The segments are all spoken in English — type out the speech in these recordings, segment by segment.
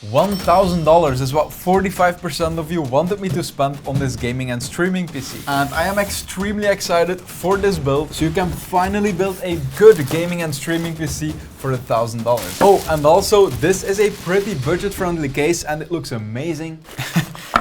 $1,000 is what 45% of you wanted me to spend on this gaming and streaming PC. And I am extremely excited for this build, so you can finally build a good gaming and streaming PC for $1,000. Oh, and also this is a pretty budget-friendly case and it looks amazing.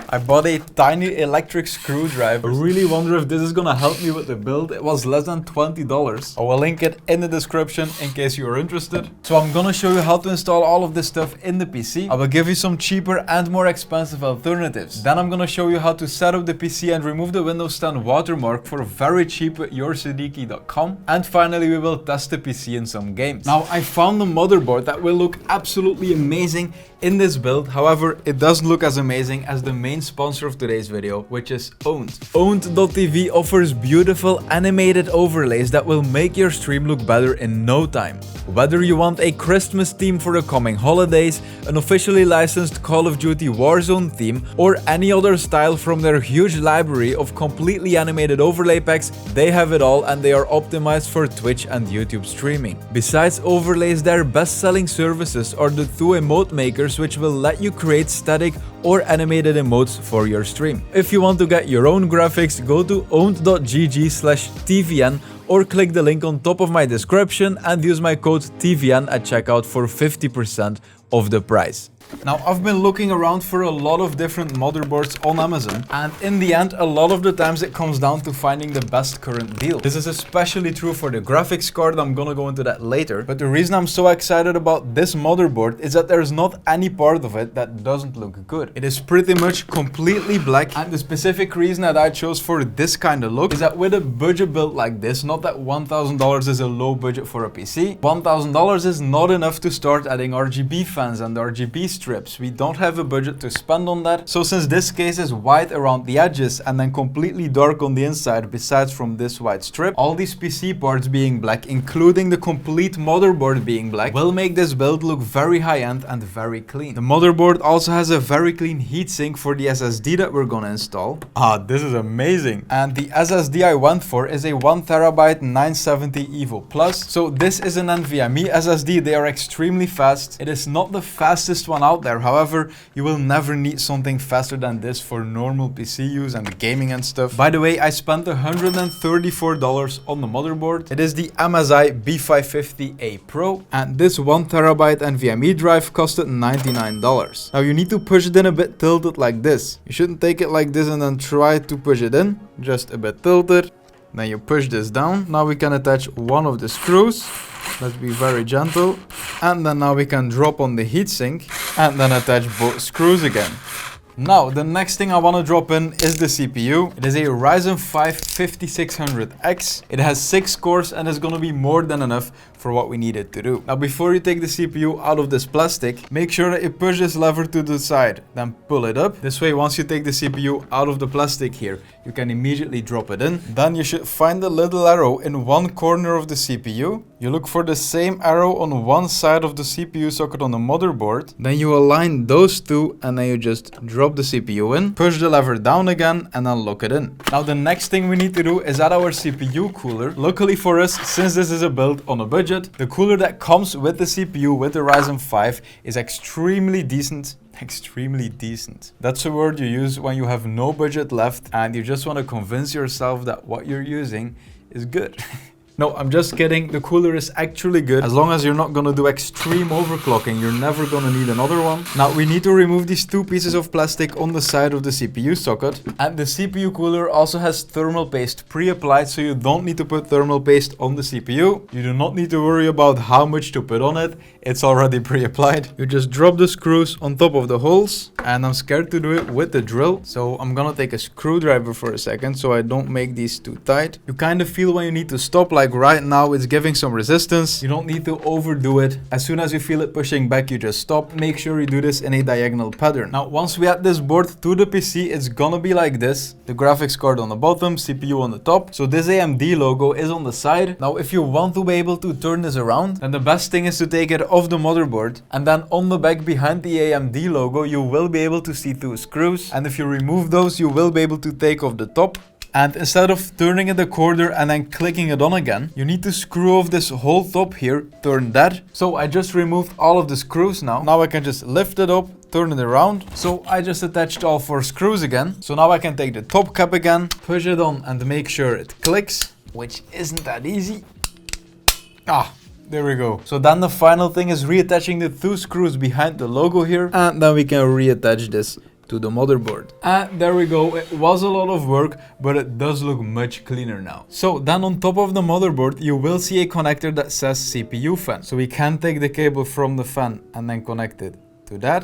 I bought a tiny electric screwdriver. I really wonder if this is gonna help me with the build. It was less than $20. I will link it in the description in case you are interested. So I'm gonna show you how to install all of this stuff in the PC. I will give you some cheaper and more expensive alternatives. Then I'm gonna show you how to set up the PC and remove the Windows 10 watermark for very cheap at yoursiddiqui.com. And finally we will test the PC in some games. Now I found a motherboard that will look absolutely amazing in this build. However, it doesn't look as amazing as the main sponsor of today's video, which is Owned. Owned.tv offers beautiful animated overlays that will make your stream look better in no time. Whether you want a Christmas theme for the coming holidays, an officially licensed Call of Duty Warzone theme, or any other style from their huge library of completely animated overlay packs, they have it all and they are optimized for Twitch and YouTube streaming. Besides overlays, their best-selling services are the two emote makers, which will let you create static or animated emotes for your stream. If you want to get your own graphics, go to owned.gg/tvn or click the link on top of my description and use my code TVN at checkout for 50% off the price. Now, I've been looking around for a lot of different motherboards on Amazon, and in the end, a lot of the times it comes down to finding the best current deal. This is especially true for the graphics card. I'm gonna go into that later. But the reason I'm so excited about this motherboard is that there's not any part of it that doesn't look good. It is pretty much completely black, and the specific reason that I chose for this kind of look is that with a budget build like this, not that $1,000 is a low budget for a PC, $1,000 is not enough to start adding RGB fans and RGB strips. We don't have a budget to spend on that. So since this case is white around the edges and then completely dark on the inside, besides from this white strip, all these PC parts being black, including the complete motherboard being black, will make this build look very high-end and very clean. The motherboard also has a very clean heatsink for the SSD that we're gonna install. Ah, this is amazing. And the SSD I went for is a 1TB 970 Evo Plus. So this is an NVMe SSD. They are extremely fast. It is not the fastest one out there. However, you will never need something faster than this for normal PC use and gaming and stuff. By the way, I spent $134 on the motherboard. It is the MSI B550A Pro, and this 1TB NVMe drive costed $99. Now you need to push it in a bit tilted like this. You shouldn't take it like this and then try to push it in. Just a bit tilted. Then you push this down. Now we can attach one of the screws. Let's be very gentle. And then now we can drop on the heatsink and then attach both screws again. Now, the next thing I want to drop in is the CPU. It is a Ryzen 5 5600X. It has 6 cores and is going to be more than enough for what we need it to do. Now, before you take the CPU out of this plastic, make sure that you push this lever to the side, then pull it up. This way, once you take the CPU out of the plastic here, you can immediately drop it in. Then you should find the little arrow in one corner of the CPU. You look for the same arrow on one side of the CPU socket on the motherboard. Then you align those two and then you just drop the CPU in, push the lever down again and then lock it in. Now the next thing we need to do is add our CPU cooler. Luckily for us, since this is a build on a budget, the cooler that comes with the CPU with the Ryzen 5 is extremely decent. Extremely decent. That's a word you use when you have no budget left and you just want to convince yourself that what you're using is good. No, I'm just kidding. The cooler is actually good. As long as you're not gonna do extreme overclocking, you're never gonna need another one. Now, we need to remove these two pieces of plastic on the side of the CPU socket. And the CPU cooler also has thermal paste pre-applied, so you don't need to put thermal paste on the CPU. You do not need to worry about how much to put on it. It's already pre-applied. You just drop the screws on top of the holes. And I'm scared to do it with the drill. So I'm gonna take a screwdriver for a second so I don't make these too tight. You kind of feel when you need to stop, like right now it's giving some resistance. You don't need to overdo it. As soon as you feel it pushing back, you just stop. Make sure you do this in a diagonal pattern. Now, once we add this board to the PC, it's gonna be like this. The graphics card on the bottom, CPU on the top. So this AMD logo is on the side. Now, if you want to be able to turn this around, then the best thing is to take it off the motherboard. And then on the back behind the AMD logo, you will be able to see two screws. And if you remove those, you will be able to take off the top. And instead of turning it a quarter and then clicking it on again, you need to screw off this whole top here, turn that. So I just removed all of the screws now. Now I can just lift it up, turn it around. So I just attached all 4 screws again. So now I can take the top cap again, push it on and make sure it clicks, which isn't that easy. There we go. So then the final thing is reattaching the 2 screws behind the logo here, and then we can reattach this to the motherboard. And there we go. It was a lot of work, but it does look much cleaner now. So then on top of the motherboard, you will see a connector that says CPU fan. So we can take the cable from the fan and then connect it to that.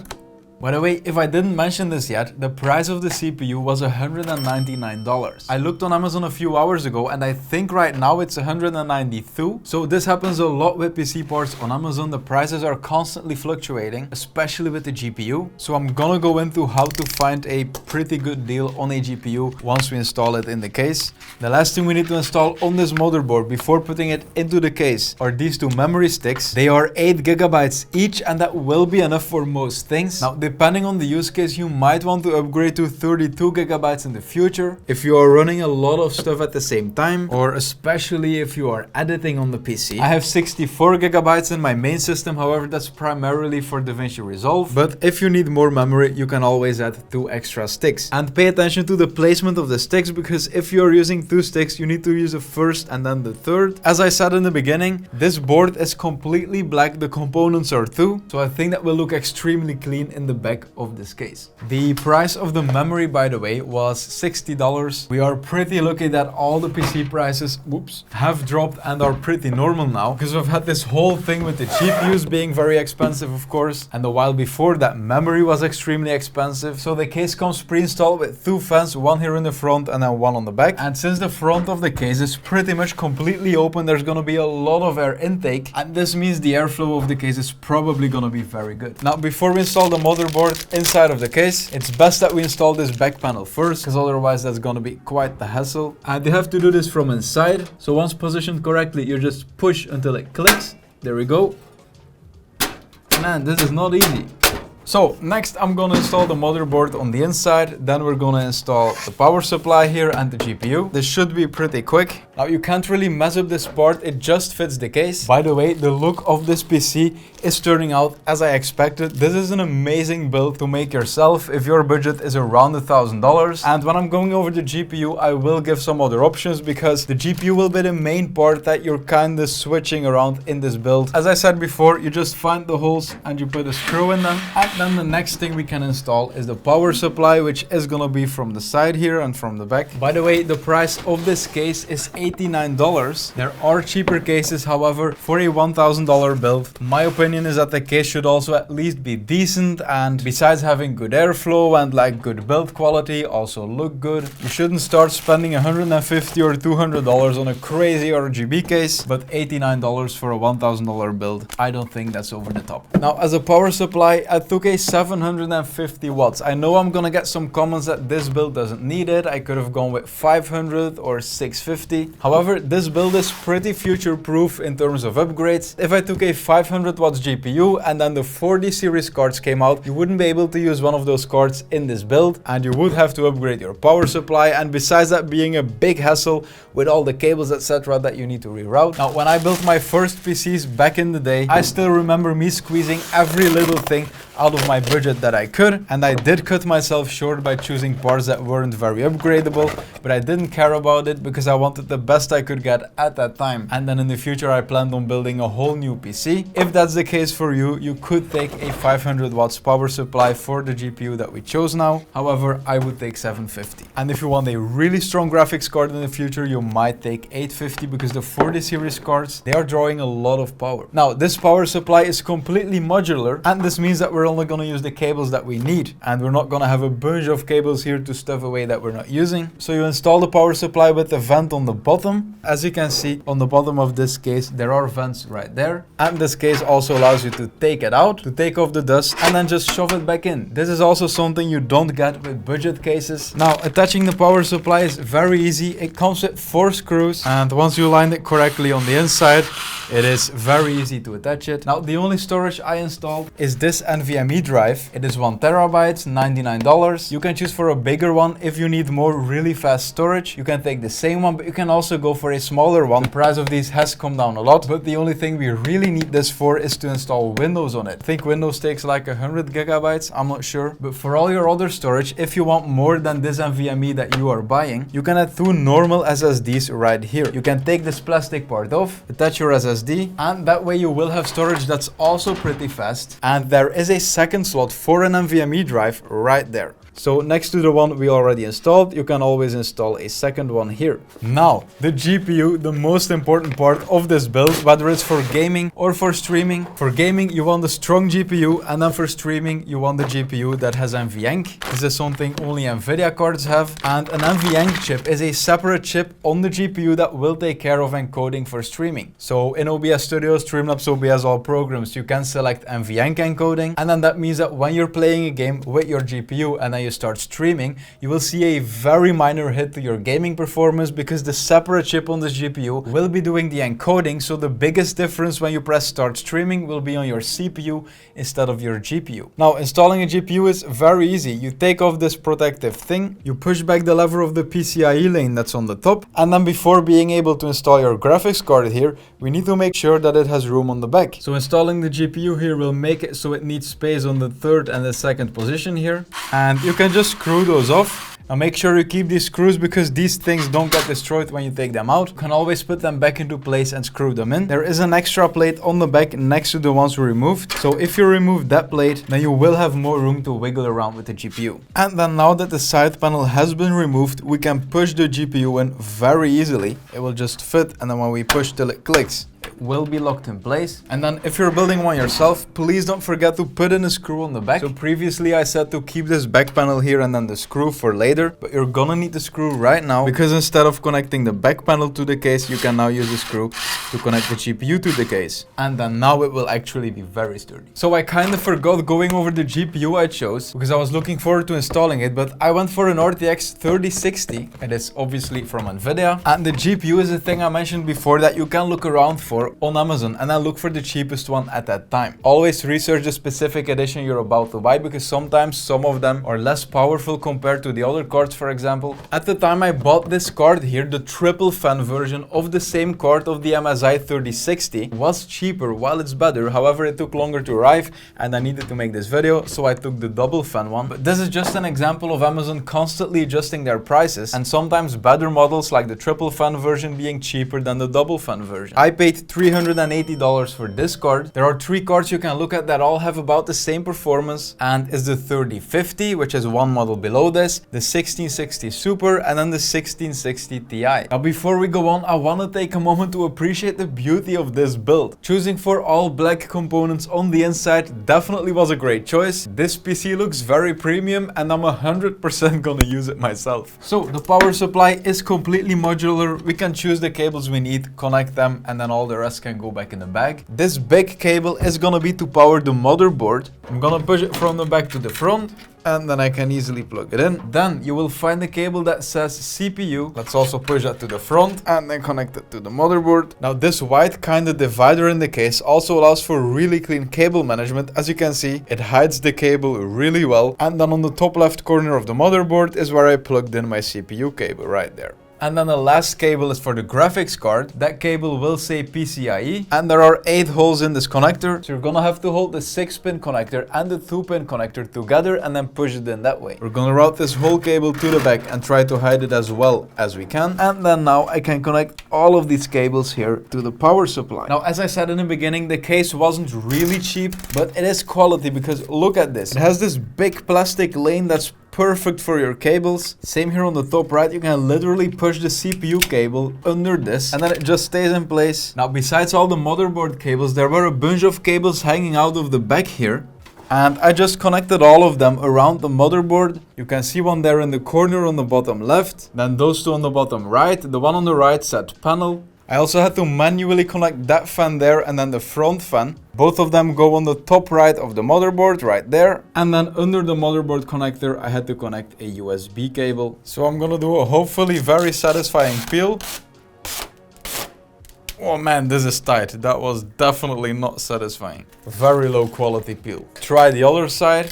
By the way, if I didn't mention this yet, the price of the CPU was $199. I looked on Amazon a few hours ago and I think right now it's $192. So this happens a lot with PC parts on Amazon. The prices are constantly fluctuating, especially with the GPU. So I'm gonna go into how to find a pretty good deal on a GPU once we install it in the case. The last thing we need to install on this motherboard before putting it into the case are these 2 memory sticks. They are 8 GB each and that will be enough for most things. Now, depending on the use case, you might want to upgrade to 32 GB in the future if you are running a lot of stuff at the same time, or especially if you are editing on the PC. I have 64 GB in my main system, however that's primarily for DaVinci Resolve, but if you need more memory you can always add 2 extra sticks. And pay attention to the placement of the sticks, because if you are using 2 sticks you need to use the first and then the third. As I said in the beginning, this board is completely black, the components are 2, so I think that will look extremely clean in the back of this case. The price of the memory, by the way, was $60. We are pretty lucky that all the PC prices, have dropped and are pretty normal now, because we've had this whole thing with the GPUs being very expensive, of course, and a while before that memory was extremely expensive. So the case comes pre-installed with 2 fans, one here in the front and then one on the back. And since the front of the case is pretty much completely open, there's gonna be a lot of air intake, and this means the airflow of the case is probably gonna be very good. Now, before we install the motherboard inside of the case, it's best that we install this back panel first, because otherwise that's going to be quite the hassle. And you have to do this from inside. So once positioned correctly, you just push until it clicks. There we go. Man, this is not easy. So next I'm gonna install the motherboard on the inside, then we're gonna install the power supply here and the GPU. This should be pretty quick. Now you can't really mess up this part, it just fits the case. By the way, the look of this PC is turning out as I expected. This is an amazing build to make yourself if your budget is around $1,000. And when I'm going over the GPU, I will give some other options, because the GPU will be the main part that you're kinda switching around in this build. As I said before, you just find the holes and you put a screw in them. And then the next thing we can install is the power supply, which is gonna be from the side here and from the back. By the way, the price of this case is $89. There are cheaper cases, however, for a $1,000 build. My opinion is that the case should also at least be decent, and besides having good airflow and like good build quality, also look good. You shouldn't start spending $150 or $200 on a crazy RGB case, but $89 for a $1,000 build, I don't think that's over the top. Now, as a power supply, I took a 750 watts. I know I'm gonna get some comments that this build doesn't need it. I could have gone with 500 or 650. However, this build is pretty future-proof in terms of upgrades. If I took a 500 watts GPU and then the 40 series cards came out, you wouldn't be able to use one of those cards in this build, and you would have to upgrade your power supply, and besides that being a big hassle with all the cables, etc. that you need to reroute. Now, when I built my first PCs back in the day, I still remember me squeezing every little thing out of my budget that I could, and I did cut myself short by choosing parts that weren't very upgradable, but I didn't care about it because I wanted the best I could get at that time. And then in the future I planned on building a whole new PC. If that's the case for you, you could take a 500 watts power supply for the GPU that we chose now. However, I would take 750. And if you want a really strong graphics card in the future, you might take 850, because the 40 series cards, they are drawing a lot of power. Now, this power supply is completely modular, and this means that we're only going to use the cables that we need, and we're not going to have a bunch of cables here to stuff away that we're not using. So you install the power supply with the vent on the bottom. As you can see on the bottom of this case, there are vents right there, and this case also allows you to take it out, to take off the dust, and then just shove it back in. This is also something you don't get with budget cases. Now, attaching the power supply is very easy. It comes with 4 screws, and once you line it correctly on the inside, it is very easy to attach it. Now, the only storage I installed is this NVMe NVMe drive. It is 1 terabyte, $99. You can choose for a bigger one if you need more really fast storage. You can take the same one, but you can also go for a smaller one. The price of these has come down a lot, but the only thing we really need this for is to install Windows on it. I think Windows takes like 100 gigabytes, I'm not sure. But for all your other storage, if you want more than this NVMe that you are buying, you can add 2 normal SSDs right here. You can take this plastic part off, attach your SSD, and that way you will have storage that's also pretty fast. And there is a second slot for an NVMe drive right there. So next to the one we already installed, you can always install a second one here. Now, the GPU, the most important part of this build, whether it's for gaming or for streaming. For gaming, you want a strong GPU, and then for streaming, you want the GPU that has NVENC. This is something only NVIDIA cards have, and an NVENC chip is a separate chip on the GPU that will take care of encoding for streaming. So in OBS Studio, Streamlabs, OBS, all programs, you can select NVENC encoding, and then that means that when you're playing a game with your GPU and then you start streaming, you will see a very minor hit to your gaming performance because the separate chip on this GPU will be doing the encoding. So the biggest difference when you press start streaming will be on your CPU instead of your GPU. Now, installing a GPU is very easy. You take off this protective thing, you push back the lever of the PCIe lane that's on the top, and then before being able to install your graphics card here, we need to make sure that it has room on the back. So installing the GPU here will make it so it needs space on the third and the second position here, and you can just screw those off. Now make sure you keep these screws because these things don't get destroyed when you take them out. You can always put them back into place and screw them in. There is an extra plate on the back next to the ones we removed. So if you remove that plate, then you will have more room to wiggle around with the GPU. And then now that the side panel has been removed, we can push the GPU in very easily. It will just fit, and then when we push till it clicks, it will be locked in place. And then if you're building one yourself, please don't forget to put in a screw on the back. So previously I said to keep this back panel here and then the screw for later, but you're gonna need the screw right now because instead of connecting the back panel to the case, you can now use the screw to connect the GPU to the case. And then now it will actually be very sturdy. So I kind of forgot going over the GPU I chose because I was looking forward to installing it, but I went for an RTX 3060. It is obviously from NVIDIA. And the GPU is a thing I mentioned before that you can look around for on Amazon, and then look for the cheapest one at that time. Always research the specific edition you're about to buy because sometimes some of them are less powerful compared to the other cards, for example. At the time I bought this card here, the triple fan version of the same card of the MSI 3060 was cheaper while it's better. However, it took longer to arrive and I needed to make this video, so I took the double fan one. But this is just an example of Amazon constantly adjusting their prices and sometimes better models like the triple fan version being cheaper than the double fan version. I paid $380 for this card. There are 3 cards you can look at that all have about the same performance, and is the 3050, which is one model below this, the 1660 Super, and then the 1660 Ti. Now before we go on, I want to take a moment to appreciate the beauty of this build. Choosing for all black components on the inside definitely was a great choice. This PC looks very premium and I'm 100% gonna use it myself. So the power supply is completely modular. We can choose the cables we need, connect them, and then all the rest can go back in the bag. This big cable is gonna be to power the motherboard. I'm gonna push it from the back to the front, and then I can easily plug it in. Then you will find the cable that says CPU. Let's also push that to the front and then connect it to the motherboard. Now this white kind of divider in the case also allows for really clean cable management. As you can see, it hides the cable really well. And then on the top left corner of the motherboard is where I plugged in my CPU cable right there. And then the last cable is for the graphics card. That cable will say PCIe, and there are 8 holes in this connector. So you're gonna have to hold the 6-pin connector and the 2-pin connector together and then push it in that way. We're gonna route this whole cable to the back and try to hide it as well as we can. And then now I can connect all of these cables here to the power supply. Now, as I said in the beginning, the case wasn't really cheap, but it is quality because look at this. It has this big plastic lane that's perfect for your cables. Same here on the top right, you can literally push the CPU cable under this and then it just stays in place. Now besides all the motherboard cables, there were a bunch of cables hanging out of the back here. And I just connected all of them around the motherboard. You can see one there in the corner on the bottom left. Then those 2 on the bottom right. The one on the right said panel. I also had to manually connect that fan there and then the front fan. Both of them go on the top right of the motherboard right there. And then under the motherboard connector, I had to connect a USB cable. So I'm gonna do a hopefully very satisfying peel. Oh man, this is tight. That was definitely not satisfying. Very low quality peel. Try the other side.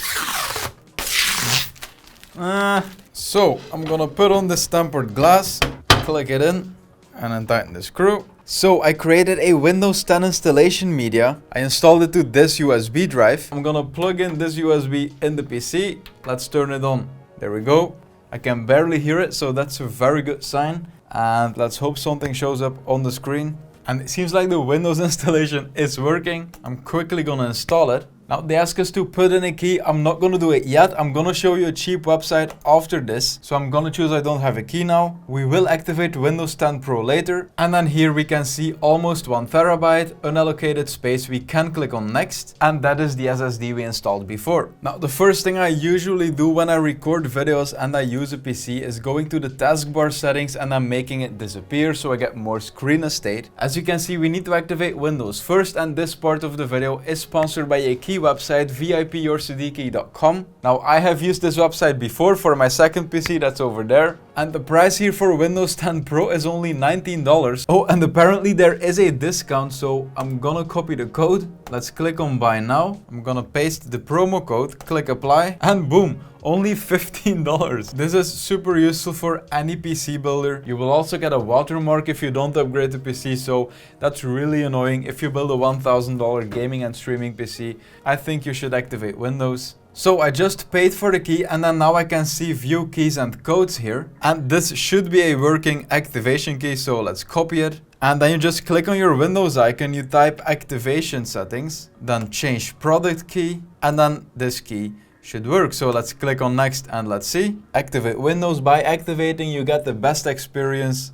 So I'm gonna put on this tempered glass, click it in, and then tighten the screw. So I created a Windows 10 installation media. I installed it to this USB drive. I'm gonna plug in this USB in the PC. Let's turn it on. There we go. I can barely hear it, so that's a very good sign. And let's hope something shows up on the screen. And it seems like the Windows installation is working. I'm quickly gonna install it. Now they ask us to put in a key. I'm not gonna do it yet. I'm gonna show you a cheap website after this. So I'm gonna choose I don't have a key now. We will activate Windows 10 Pro later. And then here we can see almost 1 terabyte unallocated space. We can click on next. And that is the SSD we installed before. Now the first thing I usually do when I record videos and I use a PC is going to the taskbar settings and I'm making it disappear so I get more screen estate. As you can see, we need to activate Windows first, and this part of the video is sponsored by a key website, vipyourcdkey.com. Now I have used this website before for my second PC that's over there, and the price here for Windows 10 Pro is only $19. Oh, and apparently there is a discount, so I'm gonna copy the code. Let's click on buy now. I'm gonna paste the promo code, click apply, and boom, only $15. This is super useful for any PC builder. You will also get a watermark if you don't upgrade the PC, so that's really annoying. If you build a $1,000 gaming and streaming PC, I think you should activate Windows. So I just paid for the key, and then now I can see view keys and codes here. And this should be a working activation key, so let's copy it. And then you just click on your Windows icon, you type activation settings, then change product key, and then this key should work. So let's click on next and let's see. Activate Windows. By activating, you get the best experience.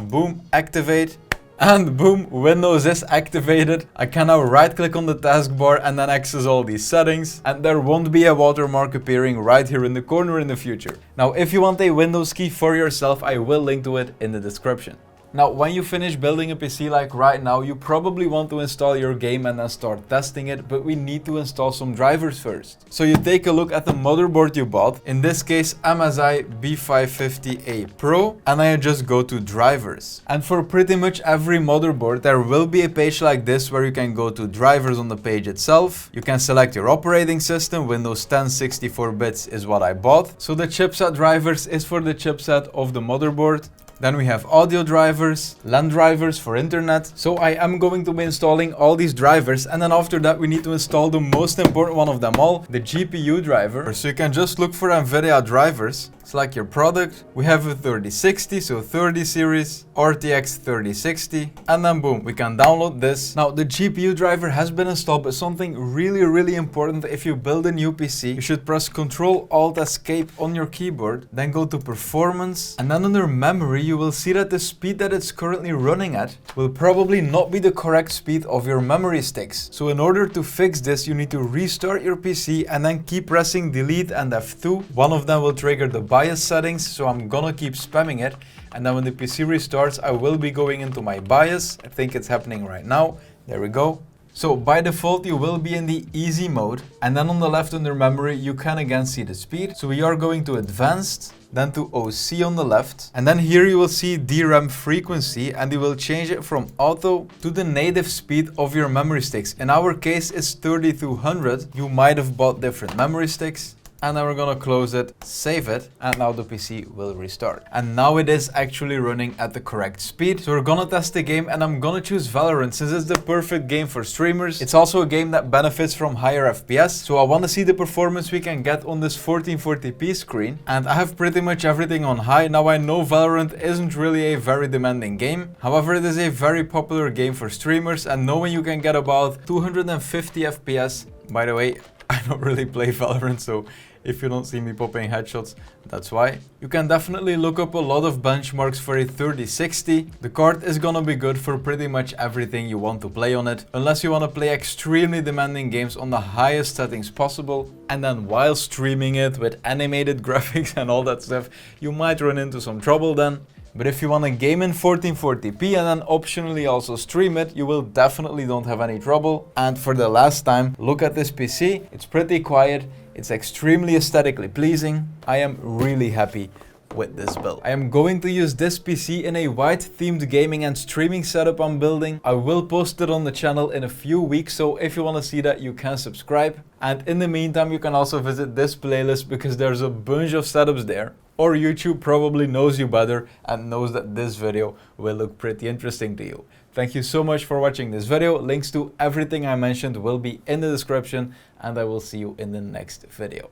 Boom, activate. And boom, Windows is activated. I can now right click on the taskbar and then access all these settings. And there won't be a watermark appearing right here in the corner in the future. Now, if you want a Windows key for yourself, I will link to it in the description. Now, when you finish building a PC like right now, you probably want to install your game and then start testing it, but we need to install some drivers first. So you take a look at the motherboard you bought, in this case MSI B550A Pro, and then you just go to drivers. And for pretty much every motherboard, there will be a page like this where you can go to drivers on the page itself. You can select your operating system. Windows 10 64 bits is what I bought. So the chipset drivers is for the chipset of the motherboard. Then we have audio drivers, LAN drivers for internet. So I am going to be installing all these drivers, and then after that we need to install the most important one of them all, the GPU driver. So you can just look for NVIDIA drivers, select your product. We have a 3060, so 30 series, RTX 3060, and then boom, we can download this. Now the GPU driver has been installed, but something really important, if you build a new PC, you should press Ctrl Alt Escape on your keyboard, then go to performance, and then under memory you will see that the speed that it's currently running at will probably not be the correct speed of your memory sticks. So in order to fix this, you need to restart your PC and then keep pressing delete and F2. One of them will trigger the BIOS settings, so I'm gonna keep spamming it. And then when the PC restarts, I will be going into my BIOS. I think it's happening right now. There we go. So by default, you will be in the easy mode. And then on the left under memory, you can again see the speed. So we are going to advanced, then to OC on the left. And then here you will see DRAM frequency, and you will change it from auto to the native speed of your memory sticks. In our case, it's 3200. You might have bought different memory sticks. And then we're gonna close it, save it, and now the PC will restart. And now it is actually running at the correct speed. So we're gonna test the game, and I'm gonna choose Valorant since it's the perfect game for streamers. It's also a game that benefits from higher FPS. So I wanna see the performance we can get on this 1440p screen. And I have pretty much everything on high. Now I know Valorant isn't really a very demanding game. However, it is a very popular game for streamers, and knowing you can get about 250 FPS, by the way, I don't really play Valorant, so if you don't see me popping headshots, that's why. You can definitely look up a lot of benchmarks for a 3060. The card is gonna be good for pretty much everything you want to play on it, unless you want to play extremely demanding games on the highest settings possible. And then while streaming it with animated graphics and all that stuff, you might run into some trouble then. But if you want to game in 1440p and then optionally also stream it, you will definitely don't have any trouble. And for the last time, look at this PC. It's pretty quiet. It's extremely aesthetically pleasing. I am really happy with this build. I am going to use this PC in a white themed gaming and streaming setup I'm building. I will post it on the channel in a few weeks, so if you want to see that, you can subscribe. And in the meantime, you can also visit this playlist because there's a bunch of setups there. Or YouTube probably knows you better and knows that this video will look pretty interesting to you. Thank you so much for watching this video. Links to everything I mentioned will be in the description, and I will see you in the next video.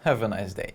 Have a nice day.